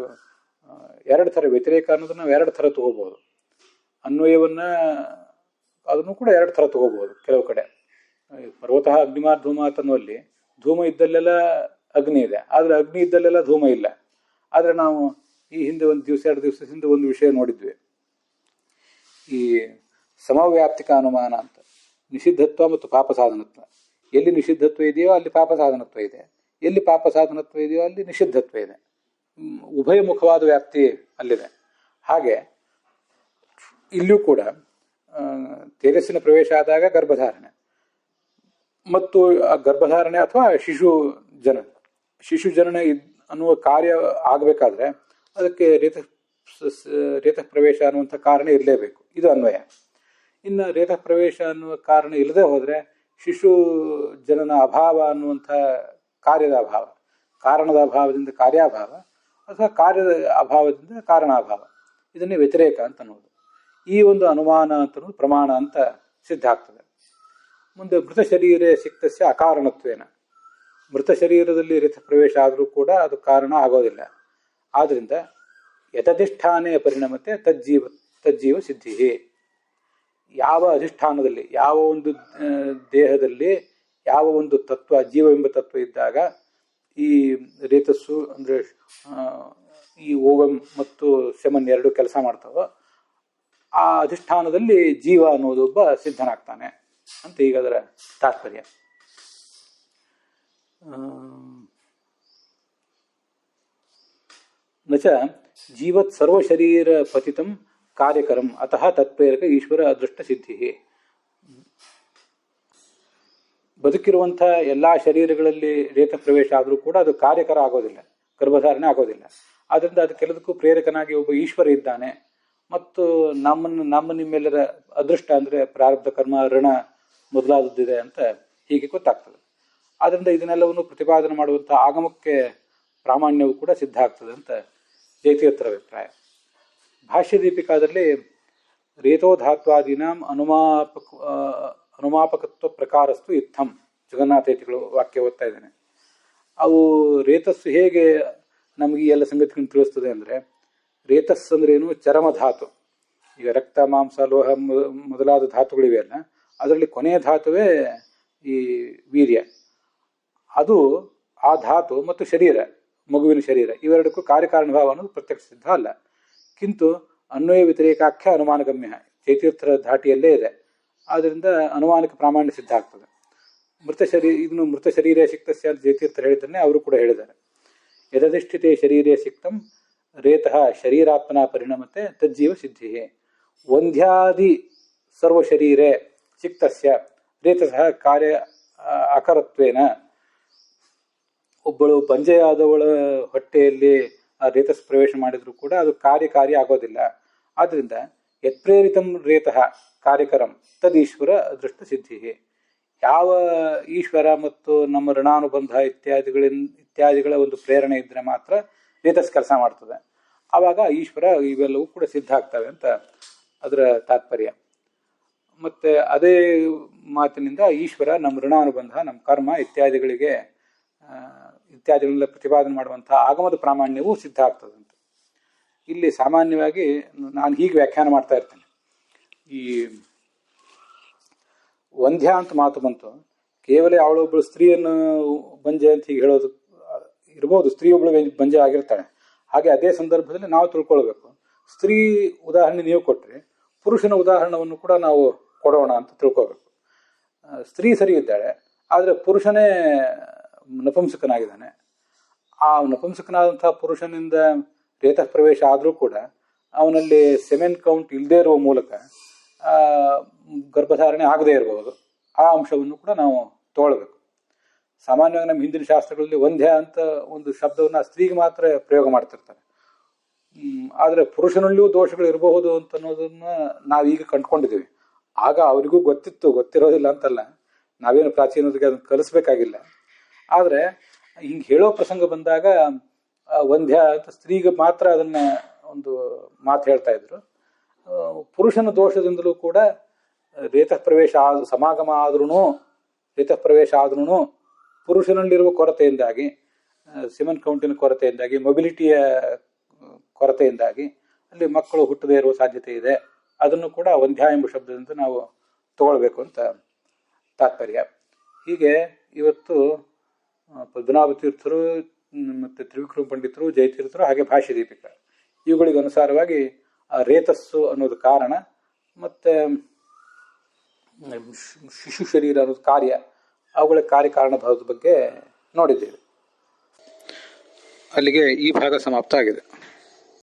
ಎರಡು ಥರ ವ್ಯತಿರೇಕ ಅನ್ನೋದನ್ನ ನಾವು ಎರಡು ಥರ ತಗೋಬಹುದು. ಅನ್ವಯವನ್ನ ಅದನ್ನು ಕೂಡ ಎರಡು ಥರ ತಗೋಬಹುದು. ಕೆಲವು ಕಡೆ ಪರ್ವತಃ ಅಗ್ನಿಮಾರ್ ಧೂಮಾತ್ ಅನ್ನುವಲ್ಲಿ ಧೂಮ ಇದ್ದಲ್ಲೆಲ್ಲ ಅಗ್ನಿ ಇದೆ, ಆದ್ರೆ ಅಗ್ನಿ ಇದ್ದಲ್ಲೆಲ್ಲ ಧೂಮ ಇಲ್ಲ. ಆದ್ರೆ ನಾವು ಈ ಹಿಂದೆ ಒಂದು ದಿವಸ 2 ದಿವಸ ಹಿಂದೆ ಒಂದು ವಿಷಯ ನೋಡಿದ್ವಿ, ಈ ಸಮವ್ಯಾಪ್ತಿಕ ಅನುಮಾನ ಅಂತ. ನಿಷಿದ್ಧತ್ವ ಮತ್ತು ಪಾಪ ಸಾಧನತ್ವ. ಎಲ್ಲಿ ನಿಷಿದ್ಧತ್ವ ಇದೆಯೋ ಅಲ್ಲಿ ಪಾಪ ಸಾಧನತ್ವ ಇದೆ, ಎಲ್ಲಿ ಪಾಪ ಸಾಧನತ್ವ ಇದೆಯೋ ಅಲ್ಲಿ ನಿಷಿದ್ಧತ್ವ ಇದೆ. ಉಭಯಮುಖವಾದ ವ್ಯಾಪ್ತಿ ಅಲ್ಲಿದೆ. ಹಾಗೆ ಇಲ್ಲಿಯೂ ಕೂಡ ತೇಜಸ್ಸಿನ ಪ್ರವೇಶ ಆದಾಗ ಗರ್ಭಧಾರಣೆ ಮತ್ತು ಆ ಗರ್ಭಧಾರಣೆ ಅಥವಾ ಶಿಶು ಜನನ ಅನ್ನುವ ಕಾರ್ಯ ಆಗಬೇಕಾದ್ರೆ ಅದಕ್ಕೆ ರೇತ ಪ್ರವೇಶ ಅನ್ನುವಂಥ ಕಾರಣ ಇರಲೇಬೇಕು. ಇದು ಅನ್ವಯ. ಇನ್ನು ರೇತ ಪ್ರವೇಶ ಅನ್ನುವ ಕಾರಣ ಇಲ್ಲದೆ ಹೋದರೆ ಶಿಶು ಜನನ ಅಭಾವ ಅನ್ನುವಂಥ ಕಾರಣದ ಅಭಾವದಿಂದ ಕಾರ್ಯಾಭಾವ ಅಥವಾ ಕಾರ್ಯದ ಅಭಾವದಿಂದ ಕಾರಣಾಭಾವ, ಇದನ್ನೇ ವ್ಯತಿರೇಕ ಅಂತ ಅನ್ನೋದು. ಈ ಒಂದು ಅನುಮಾನ ಅಂತ ಪ್ರಮಾಣ ಅಂತ ಸಿದ್ಧ ಆಗ್ತದೆ. ಮುಂದೆ ಮೃತ ಶರೀರ ಸಿಕ್ತಸ್ಯ ಅಕಾರಣತ್ವೇನ. ಮೃತ ಶರೀರದಲ್ಲಿ ರೇತ ಪ್ರವೇಶ ಆದರೂ ಕೂಡ ಅದು ಕಾರಣ ಆಗೋದಿಲ್ಲ. ಆದ್ರಿಂದ ಯಥಧಿಷ್ಠಾನೇ ಪರಿಣಮತೆ ತಜ್ಜೀವ ಸಿದ್ಧಿ. ಯಾವ ಅಧಿಷ್ಠಾನದಲ್ಲಿ, ಯಾವ ಒಂದು ದೇಹದಲ್ಲಿ ಯಾವ ಒಂದು ತತ್ವ, ಜೀವವೆಂಬ ತತ್ವ ಇದ್ದಾಗ ಈ ರೇತಸ್ಸು ಅಂದರೆ ಈ ಓವಂ ಮತ್ತು ಸೆಮನ್ ಎರಡು ಕೆಲಸ ಮಾಡ್ತಾವೋ ಆ ಅಧಿಷ್ಠಾನದಲ್ಲಿ ಜೀವ ಅನ್ನೋದೊಬ್ಬ ಸಿದ್ಧನಾಗ್ತಾನೆ ಅಂತ ಈಗ ಅದರ ತಾತ್ಪರ್ಯ. ನಚ ಜೀವತ್ ಸರ್ವ ಶರೀರ ಪತಿತಂ ಕಾರ್ಯಕರಂ ಅತಃ ತತ್ಪ್ರೇರಕ ಈಶ್ವರ ಅದೃಷ್ಟ ಸಿದ್ಧಿ. ಬದುಕಿರುವಂಥ ಎಲ್ಲ ಶರೀರಗಳಲ್ಲಿ ರೇತ ಪ್ರವೇಶ ಆದರೂ ಕೂಡ ಅದು ಕಾರ್ಯಕರ ಆಗೋದಿಲ್ಲ, ಗರ್ಭಧಾರಣೆ ಆಗೋದಿಲ್ಲ. ಆದ್ದರಿಂದ ಅದಕ್ಕೆಲ್ಲದಕ್ಕೂ ಪ್ರೇರಕನಾಗಿ ಒಬ್ಬ ಈಶ್ವರ ಇದ್ದಾನೆ. ಮತ್ತು ನಮ್ಮ ನಿಮ್ಮೆಲ್ಲರ ಅದೃಷ್ಟ ಅಂದರೆ ಪ್ರಾರಬ್ಧ ಕರ್ಮ, ಋಣ ಮೊದಲಾದದ್ದಿದೆ ಅಂತ ಹೀಗೆ ಗೊತ್ತಾಗ್ತದೆ. ಆದ್ದರಿಂದ ಇದನ್ನೆಲ್ಲವನ್ನು ಪ್ರತಿಪಾದನೆ ಮಾಡುವಂಥ ಆಗಮಕ್ಕೆ ಪ್ರಾಮಾಣ್ಯವು ಕೂಡ ಸಿದ್ಧ ಆಗ್ತದೆ ಅಂತ ಜಯತೀರ್ಥರ ಅಭಿಪ್ರಾಯ. ಭಾಷ್ಯ ದೀಪಿಕಾದಲ್ಲಿ ರೇತೋಧಾತ್ವಾದೀನಾಂ ಅನುಮಾಪಕತ್ವ ಪ್ರಕಾರಸ್ತು ಇತ್ತಂ ಜಗನ್ನಾಥೇತಿಗಳು ವಾಕ್ಯ ಓದ್ತಾ ಇದ್ದೇನೆ. ಅವು ರೇತಸ್ಸು ಹೇಗೆ ನಮಗೆ ಈ ಎಲ್ಲ ಸಂಗತಿಗಳನ್ನು ತಿಳಿಸ್ತದೆ ಅಂದರೆ, ರೇತಸ್ ಅಂದ್ರೇನು? ಚರಮಧಾತು. ಈಗ ರಕ್ತ, ಮಾಂಸ, ಲೋಹ ಮೊದಲಾದ ಧಾತುಗಳಿವೆ ಅಲ್ಲ, ಅದರಲ್ಲಿ ಕೊನೆಯ ಧಾತುವೇ ಈ ವೀರ್ಯ. ಅದು ಆ ಧಾತು ಮತ್ತು ಶರೀರ, ಮಗುವಿನ ಶರೀರ, ಇವೆರಡಕ್ಕೂ ಕಾರ್ಯಕಾರಣ ಭಾವ ಅನ್ನೋದು ಪ್ರತ್ಯಕ್ಷ ಸಿದ್ಧ ಅಲ್ಲ. ಕಿಂತು ಅನ್ವಯ ವ್ಯತಿರೇಕಾಖ್ಯ ಅನುಮಾನಗಮ್ಯ ಚೈತೀರ್ಥರ ಧಾಟಿಯಲ್ಲೇ ಇದೆ. ಆದ್ದರಿಂದ ಅನುಮಾನಕ್ಕೆ ಪ್ರಾಮಾಣ್ಯ ಸಿದ್ಧ ಆಗ್ತದೆ. ಇದನ್ನು ಮೃತ ಶರೀರ ಸಿಕ್ತಸ್ಯ ಅಂತ ಜಯತೀರ್ಥರು ಹೇಳಿದ್ದನ್ನೇ ಅವರು ಕೂಡ ಹೇಳಿದ್ದಾರೆ. ಯದಧಿಷ್ಠಿತೆ ಶರೀರೇ ಸಿಕ್ತಂ ರೇತಃ ಶರೀರಾತ್ಮನ ಪರಿಣಮತೆ ತಜ್ಜೀವ ಸಿದ್ಧಿ. ವಂದ್ಯಾದಿ ಸರ್ವ ಶರೀರೇ ಸಿಕ್ತಸ್ಯ ರೇತಃ ಕಾರ್ಯ ಅಕರತ್ವೇನ. ಒಬ್ಬಳು ಬಂಜೆಯಾದವಳ ಹೊಟ್ಟೆಯಲ್ಲಿ ಆ ರೇತಸ್ ಪ್ರವೇಶ ಮಾಡಿದ್ರು ಕೂಡ ಅದು ಕಾರ್ಯಕಾರಿ ಆಗೋದಿಲ್ಲ. ಆದ್ದರಿಂದ ಯತ್ಪ್ರೇರಿತಂ ರೇತಃ ಕಾರ್ಯಕರಂ ತದೀಶ್ವರ ಅದೃಷ್ಟ ಸಿದ್ಧಿ. ಯಾವ ಈಶ್ವರ ಮತ್ತು ನಮ್ಮ ಋಣಾನುಬಂಧ ಇತ್ಯಾದಿಗಳ ಒಂದು ಪ್ರೇರಣೆ ಇದ್ರೆ ಮಾತ್ರ ರೇತಸ್ ಕೆಲಸ ಮಾಡ್ತದೆ. ಆವಾಗ ಈಶ್ವರ ಇವೆಲ್ಲವೂ ಕೂಡ ಸಿದ್ಧ ಆಗ್ತವೆ ಅಂತ ಅದರ ತಾತ್ಪರ್ಯ. ಮತ್ತೆ ಅದೇ ಮಾತಿನಿಂದ ಈಶ್ವರ ನಮ್ಮ ಋಣಾನುಬಂಧ, ನಮ್ಮ ಕರ್ಮ ಇತ್ಯಾದಿಗಳೆಲ್ಲ ಪ್ರತಿಪಾದನೆ ಮಾಡುವಂತಹ ಆಗಮದ ಪ್ರಾಮಾಣ್ಯವೂ ಸಿದ್ಧ ಆಗ್ತದಂತೆ. ಇಲ್ಲಿ ಸಾಮಾನ್ಯವಾಗಿ ನಾನು ಹೀಗೆ ವ್ಯಾಖ್ಯಾನ ಮಾಡ್ತಾ ಇರ್ತೇನೆ. ಈ ವಂದ್ಯ ಅಂತ ಮಾತು ಬಂತು, ಕೇವಲ ಅವಳೊಬ್ಬಳು ಸ್ತ್ರೀಯನ್ನು ಬಂಜೆ ಅಂತ ಹೀಗೆ ಹೇಳೋದು ಇರ್ಬೋದು. ಸ್ತ್ರೀ ಒಬ್ಬಳು ಬಂಜೆ ಆಗಿರ್ತಾಳೆ. ಹಾಗೆ ಅದೇ ಸಂದರ್ಭದಲ್ಲಿ ನಾವು ತಿಳ್ಕೊಳ್ಬೇಕು, ಸ್ತ್ರೀ ಉದಾಹರಣೆ ನೀವು ಕೊಟ್ಟರೆ ಪುರುಷನ ಉದಾಹರಣವನ್ನು ಕೂಡ ನಾವು ಕೊಡೋಣ ಅಂತ ತಿಳ್ಕೊಬೇಕು. ಸ್ತ್ರೀ ಸರಿ ಇದ್ದಾಳೆ, ಆದರೆ ಪುರುಷನೇ ನಪುಂಸಕನಾಗಿದ್ದಾನೆ. ಆ ನಪುಂಸಕನಾದಂತಹ ಪುರುಷನಿಂದ ರೇತಃ ಪ್ರವೇಶ ಆದರೂ ಕೂಡ ಅವನಲ್ಲಿ ಸೆಮೆನ್ ಕೌಂಟ್ ಇಲ್ಲದೇ ಇರುವ ಮೂಲಕ ಗರ್ಭಧಾರಣೆ ಆಗದೇ ಇರಬಹುದು. ಆ ಅಂಶವನ್ನು ಕೂಡ ನಾವು ತಗೊಳ್ಬೇಕು. ಸಾಮಾನ್ಯವಾಗಿ ನಮ್ಮ ಹಿಂದಿನ ಶಾಸ್ತ್ರಗಳಲ್ಲಿ ವಂದ್ಯ ಅಂತ ಒಂದು ಶಬ್ದವನ್ನು ಸ್ತ್ರೀಗೆ ಮಾತ್ರ ಪ್ರಯೋಗ ಮಾಡ್ತಿರ್ತಾರೆ. ಆದರೆ ಪುರುಷನಲ್ಲಿಯೂ ದೋಷಗಳು ಇರಬಹುದು ಅಂತ ಅನ್ನೋದನ್ನ ನಾವೀಗ ಕಂಡುಕೊಂಡಿದ್ದೀವಿ. ಆಗ ಅವರಿಗೂ ಗೊತ್ತಿರೋದಿಲ್ಲ ಅಂತಲ್ಲ, ನಾವೇನು ಪ್ರಾಚೀನರಿಗೆ ಅದನ್ನು ಕಲಿಸ್ಬೇಕಾಗಿಲ್ಲ. ಆದರೆ ಹಿಂಗೆ ಹೇಳೋ ಪ್ರಸಂಗ ಬಂದಾಗ ವಂದ್ಯ ಅಂತ ಸ್ತ್ರೀಗೆ ಮಾತ್ರ ಅದನ್ನ ಒಂದು ಮಾತು ಹೇಳ್ತಾ ಇದ್ರು. ಪುರುಷನ ದೋಷದಿಂದಲೂ ಕೂಡ ರೇತಃ ಪ್ರವೇಶ ಸಮಾಗಮ ಆದ್ರೂ ರೇತಃ ಪ್ರವೇಶ ಆದ್ರೂ ಪುರುಷನಲ್ಲಿರುವ ಕೊರತೆಯಿಂದಾಗಿ, ಸಿಮನ್ ಕೌಂಟಿನ ಕೊರತೆಯಿಂದಾಗಿ, ಮೊಬಿಲಿಟಿಯ ಕೊರತೆಯಿಂದಾಗಿ ಅಲ್ಲಿ ಮಕ್ಕಳು ಹುಟ್ಟದೇ ಇರುವ ಸಾಧ್ಯತೆ ಇದೆ. ಅದನ್ನು ಕೂಡ ವಂದ್ಯ ಎಂಬ ಶಬ್ದದಿಂದ ನಾವು ತಗೊಳ್ಬೇಕು ಅಂತ ತಾತ್ಪರ್ಯ. ಹೀಗೆ ಇವತ್ತು ಪದ್ಮನಾಭ ತೀರ್ಥರು ಮತ್ತು ತ್ರಿವಿಕ್ರಮ ಪಂಡಿತರು, ಜಯತೀರ್ಥರು, ಹಾಗೆ ಭಾಷ್ಯ ದೀಪಿಕ ಇವುಗಳಿಗೆ ಅನುಸಾರವಾಗಿ ಆ ರೇತಸ್ಸು ಅನ್ನೋದು ಕಾರಣ, ಮತ್ತು ಶಿಶು ಶರೀರ ಅನ್ನೋದು ಕಾರ್ಯ, ಅವುಗಳ ಕಾರ್ಯಕಾರಣ ಭಾವದ ಬಗ್ಗೆ ನೋಡಿದ್ದೇವೆ. ಅಲ್ಲಿಗೆ ಈ ಭಾಗ ಸಮಾಪ್ತ ಆಗಿದೆ.